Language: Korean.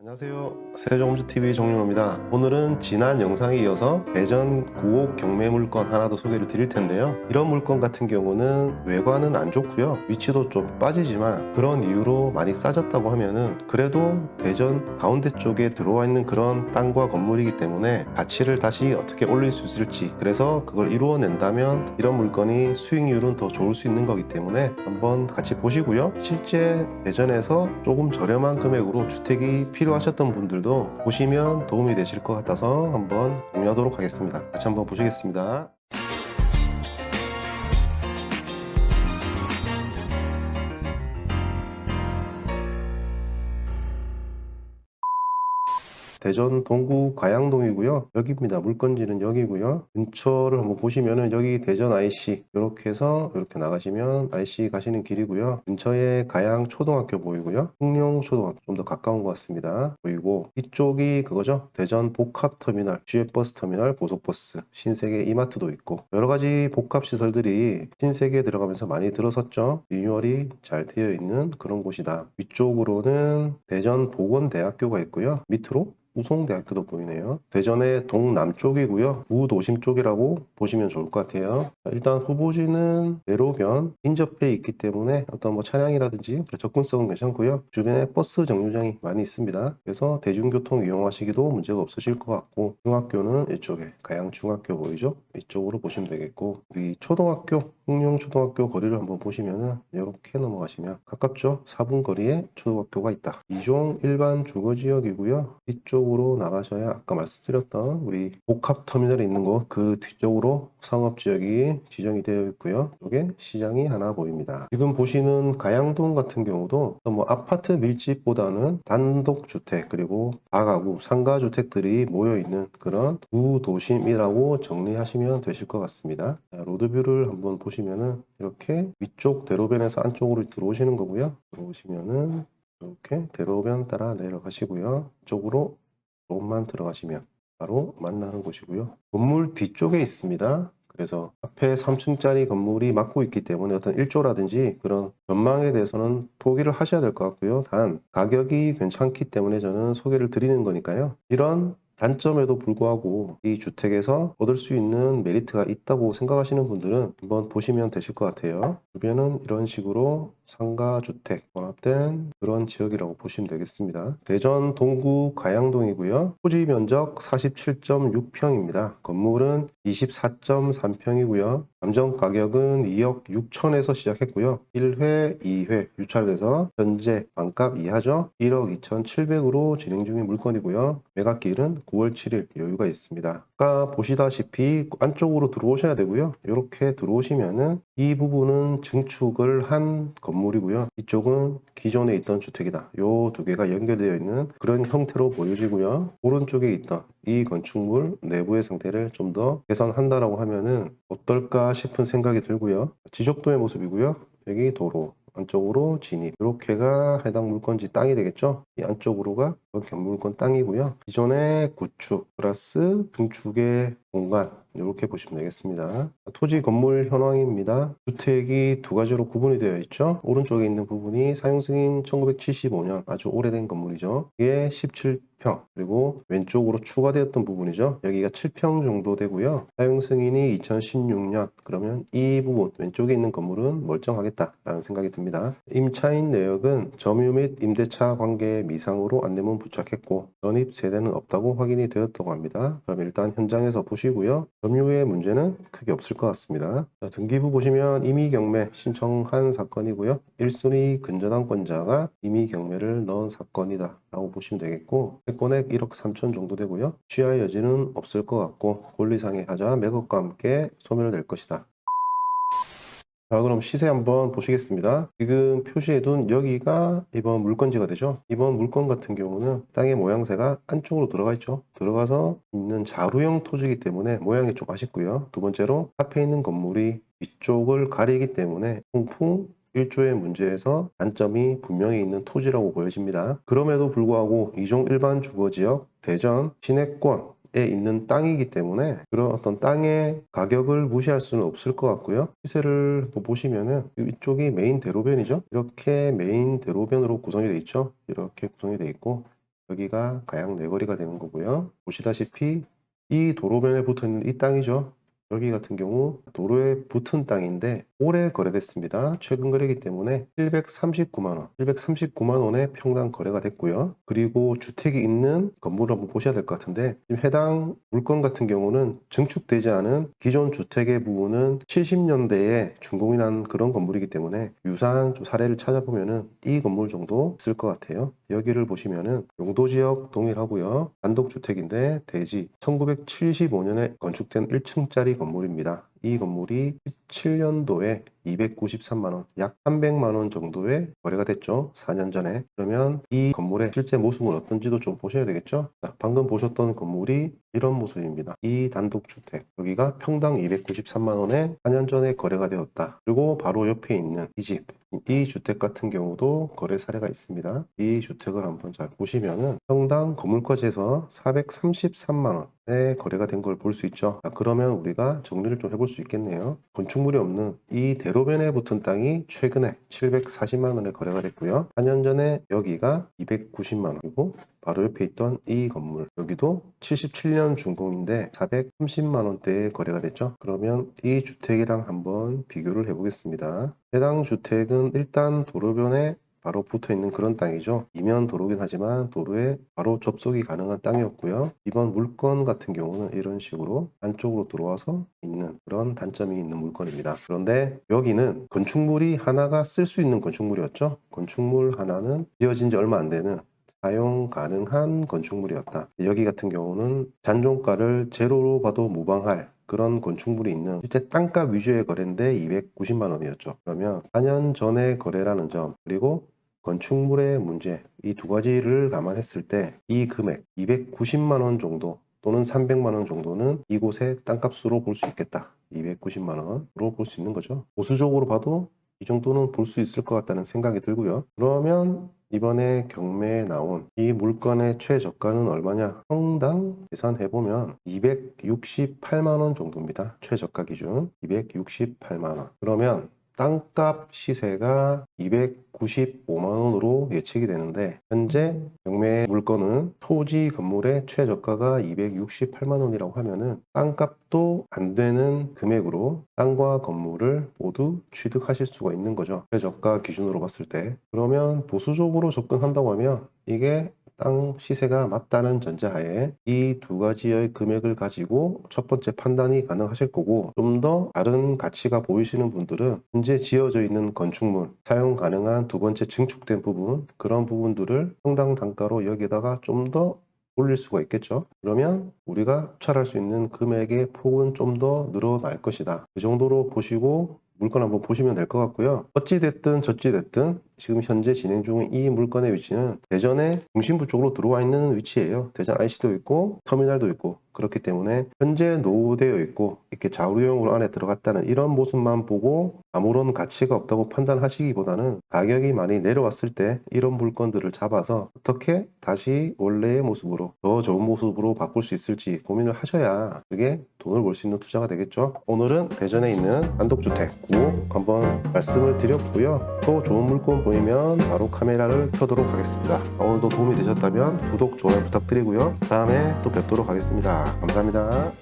안녕하세요. 세종홈즈TV 정윤호입니다. 오늘은 지난 영상에 이어서 대전 9옥 경매 물건 하나 더 소개를 드릴 텐데요. 이런 물건 같은 경우는 외관은 안 좋고요. 위치도 좀 빠지지만 그런 이유로 많이 싸졌다고 하면은 그래도 대전 가운데 쪽에 들어와 있는 그런 땅과 건물이기 때문에 가치를 다시 어떻게 올릴 수 있을지, 그래서 그걸 이루어낸다면 이런 물건이 수익률은 더 좋을 수 있는 거기 때문에 한번 같이 보시고요. 실제 대전에서 조금 저렴한 금액으로 주택이 필요하셨던 분들도 보시면 도움이 되실 것 같아서 한번 공유하도록 하겠습니다. 같이 한번 보시겠습니다. 대전 동구 가양동이고요. 여기입니다. 물건지는 여기고요. 근처를 한번 보시면은 여기 대전 IC 이렇게 해서 이렇게 나가시면 IC 가시는 길이고요. 근처에 가양 초등학교 보이고요. 흥룡 초등학교 좀 더 가까운 것 같습니다. 보이고 이쪽이 그거죠. 대전 복합터미널, GF버스 터미널, 고속버스, 신세계 이마트도 있고 여러 가지 복합 시설들이 신세계에 들어가면서 많이 들어섰죠. 리뉴얼이 잘 되어 있는 그런 곳이다. 위쪽으로는 대전 보건대학교가 있고요. 밑으로 우송대학교도 보이네요. 대전의 동남쪽이고요. 구도심 쪽이라고 보시면 좋을 것 같아요. 일단 후보지는 대로변 인접해 있기 때문에 어떤 뭐 차량이라든지 접근성은 괜찮고요. 주변에 버스 정류장이 많이 있습니다. 그래서 대중교통 이용하시기도 문제가 없으실 것 같고, 중학교는 이쪽에 가양중학교 보이죠? 이쪽으로 보시면 되겠고, 우리 초등학교 흥룡초등학교 거리를 한번 보시면은 이렇게 넘어가시면 가깝죠? 4분 거리에 초등학교가 있다. 이종 일반 주거지역이고요. 이쪽으로 나가셔야 아까 말씀드렸던 우리 복합터미널이 있는 곳 그 뒤쪽으로 상업지역이 지정이 되어 있고요. 이게 시장이 하나 보입니다. 지금 보시는 가양동 같은 경우도 뭐 아파트 밀집보다는 단독주택 그리고 다가구 상가주택들이 모여있는 그런 구도심이라고 정리하시면 되실 것 같습니다. 자, 로드뷰를 한번 보시면은 이렇게 위쪽 대로변에서 안쪽으로 들어오시는 거고요. 들어오시면은 이렇게 대로변 따라 내려가시고요. 이쪽으로 조금만 들어가시면 바로 만나는 곳이고요. 건물 뒤쪽에 있습니다. 그래서 앞에 3층짜리 건물이 막고 있기 때문에 어떤 일조라든지 그런 전망에 대해서는 포기를 하셔야 될 것 같고요. 단 가격이 괜찮기 때문에 저는 소개를 드리는 거니까요. 이런 단점에도 불구하고 이 주택에서 얻을 수 있는 메리트가 있다고 생각하시는 분들은 한번 보시면 되실 것 같아요. 주변은 이런 식으로 상가주택 혼합된 그런 지역이라고 보시면 되겠습니다. 대전 동구 가양동이고요. 토지 면적 47.6평입니다. 건물은 24.3평이고요. 감정 가격은 2억 6천에서 시작했고요. 1회, 2회 유찰돼서 현재 반값 이하죠. 1억 2,700으로 진행 중인 물건이고요. 매각일은 9월 7일 여유가 있습니다. 아까 보시다시피 안쪽으로 들어오셔야 되고요. 이렇게 들어오시면은 이 부분은 증축을 한 건물이고요. 이쪽은 기존에 있던 주택이다. 요 두 개가 연결되어 있는 그런 형태로 보여지고요. 오른쪽에 있던 이 건축물 내부의 상태를 좀 더 개선한다라고 하면은 어떨까 싶은 생각이 들고요. 지적도의 모습이고요. 여기 도로 안쪽으로 진입, 이렇게가 해당 물건지 땅이 되겠죠. 이 안쪽으로가 견물건 땅이고요. 기존의 구축 플러스 중축의 공간, 이렇게 보시면 되겠습니다. 토지 건물 현황입니다. 주택이 두 가지로 구분이 되어 있죠. 오른쪽에 있는 부분이 사용 승인 1975년 아주 오래된 건물이죠. 이게 17평, 그리고 왼쪽으로 추가되었던 부분이죠. 여기가 7평 정도 되고요. 사용 승인이 2016년, 그러면 이 부분 왼쪽에 있는 건물은 멀쩡하겠다라는 생각이 듭니다. 임차인 내역은 점유 및 임대차 관계 미상으로 안내문 부착했고 전입 세대는 없다고 확인이 되었다고 합니다. 그럼 일단 현장에서 보시고요. 점유의 문제는 크게 없을 것 같습니다. 자, 등기부 보시면 임의경매 신청한 사건이고요. 1순위 근저당권자가 임의경매를 넣은 사건이다 라고 보시면 되겠고, 채권액 1억 3천 정도 되고요. 취하 여지는 없을 것 같고 권리상의 하자 매각과 함께 소멸될 것이다. 자, 그럼 시세 한번 보시겠습니다. 지금 표시해둔 여기가 이번 물건지가 되죠. 이번 물건 같은 경우는 땅의 모양새가 안쪽으로 들어가 있죠. 들어가서 있는 자루형 토지이기 때문에 모양이 좀 아쉽고요. 두 번째로 앞에 있는 건물이 위쪽을 가리기 때문에 통풍 일조의 문제에서 단점이 분명히 있는 토지라고 보여집니다. 그럼에도 불구하고 이종 일반 주거지역 대전 시내권 에 있는 땅이기 때문에 그런 어떤 땅의 가격을 무시할 수는 없을 것 같고요. 시세를 보시면은 이쪽이 메인 대로변이죠. 이렇게 메인 대로변으로 구성이 되어 있죠. 이렇게 구성이 되어 있고 여기가 가양 내거리가 되는 거고요. 보시다시피 이 도로변에 붙어 있는 이 땅이죠. 여기 같은 경우 도로에 붙은 땅인데 올해 거래됐습니다. 최근 거래이기 때문에 739만원, 739만원에 평당 거래가 됐고요. 그리고 주택이 있는 건물을 한번 보셔야 될 것 같은데 지금 해당 물건 같은 경우는 증축되지 않은 기존 주택의 부분은 70년대에 준공이 난 그런 건물이기 때문에 유사한 좀 사례를 찾아보면은 이 건물 정도 있을 것 같아요. 여기를 보시면은 용도지역 동일하고요. 단독주택인데 대지 1975년에 건축된 1층짜리 건물입니다. 이 건물이 17년도에 293만원, 약 300만원 정도의 거래가 됐죠. 4년 전에. 그러면 이 건물의 실제 모습은 어떤지도 좀 보셔야 되겠죠. 자, 방금 보셨던 건물이 이런 모습입니다. 이 단독주택, 여기가 평당 293만원에 4년 전에 거래가 되었다. 그리고 바로 옆에 있는 이 집, 이 주택 같은 경우도 거래 사례가 있습니다. 이 주택을 한번 잘 보시면은 평당 건물과지에서 433만원에 거래가 된 걸 볼 수 있죠. 자, 그러면 우리가 정리를 좀 해볼 수 있겠네요. 건축물이 없는 이 대로변에 붙은 땅이 최근에 740만원에 거래가 됐고요. 4년 전에 여기가 290만원, 그리고 바로 옆에 있던 이 건물, 여기도 77년 준공인데 430만원대에 거래가 됐죠. 그러면 이 주택이랑 한번 비교를 해보겠습니다. 해당 주택은 일단 도로변에 바로 붙어 있는 그런 땅이죠. 이면 도로긴 하지만 도로에 바로 접속이 가능한 땅이었고요. 이번 물건 같은 경우는 이런 식으로 안쪽으로 들어와서 있는 그런 단점이 있는 물건입니다. 그런데 여기는 건축물이 하나가 쓸 수 있는 건축물이었죠. 건축물 하나는 지어진 지 얼마 안 되는 사용 가능한 건축물이었다. 여기 같은 경우는 잔존가를 제로로 봐도 무방할 그런 건축물이 있는 실제 땅값 위주의 거래인데 290만원이었죠. 그러면 4년 전에 거래라는 점, 그리고 건축물의 문제, 이 두 가지를 감안했을 때 이 금액 290만원 정도 또는 300만원 정도는 이곳의 땅값으로 볼 수 있겠다. 290만원으로 볼 수 있는 거죠. 보수적으로 봐도 이 정도는 볼 수 있을 것 같다는 생각이 들고요. 그러면 이번에 경매에 나온 이 물건의 최저가는 얼마냐? 평당 계산해보면 268만원 정도입니다. 최저가 기준 268만원. 그러면 땅값 시세가 295만원으로 예측이 되는데 현재 경매 물건은 토지 건물의 최저가가 268만원이라고 하면은 땅값도 안 되는 금액으로 땅과 건물을 모두 취득하실 수가 있는 거죠. 최저가 기준으로 봤을 때. 그러면 보수적으로 접근한다고 하면 이게 땅 시세가 맞다는 전제하에 이 두 가지의 금액을 가지고 첫 번째 판단이 가능하실 거고, 좀 더 다른 가치가 보이시는 분들은 현재 지어져 있는 건축물, 사용 가능한 두 번째 증축된 부분, 그런 부분들을 평당 단가로 여기다가 좀 더 올릴 수가 있겠죠. 그러면 우리가 투자할 수 있는 금액의 폭은 좀 더 늘어날 것이다. 그 정도로 보시고 물건 한번 보시면 될 것 같고요. 어찌됐든 저찌됐든 지금 현재 진행 중인 이 물건의 위치는 대전의 중심부 쪽으로 들어와 있는 위치예요. 대전 IC도 있고 터미널도 있고, 그렇기 때문에 현재 노후되어 있고 이렇게 자우루형으로 안에 들어갔다는 이런 모습만 보고 아무런 가치가 없다고 판단하시기보다는 가격이 많이 내려왔을 때 이런 물건들을 잡아서 어떻게 다시 원래의 모습으로, 더 좋은 모습으로 바꿀 수 있을지 고민을 하셔야 그게 돈을 벌 수 있는 투자가 되겠죠. 오늘은 대전에 있는 단독주택 9억 한번 말씀을 드렸고요. 또 좋은 물건 보이면 바로 카메라를 켜도록 하겠습니다. 오늘도 도움이 되셨다면 구독, 좋아요 부탁드리고요. 다음에 또 뵙도록 하겠습니다. 감사합니다.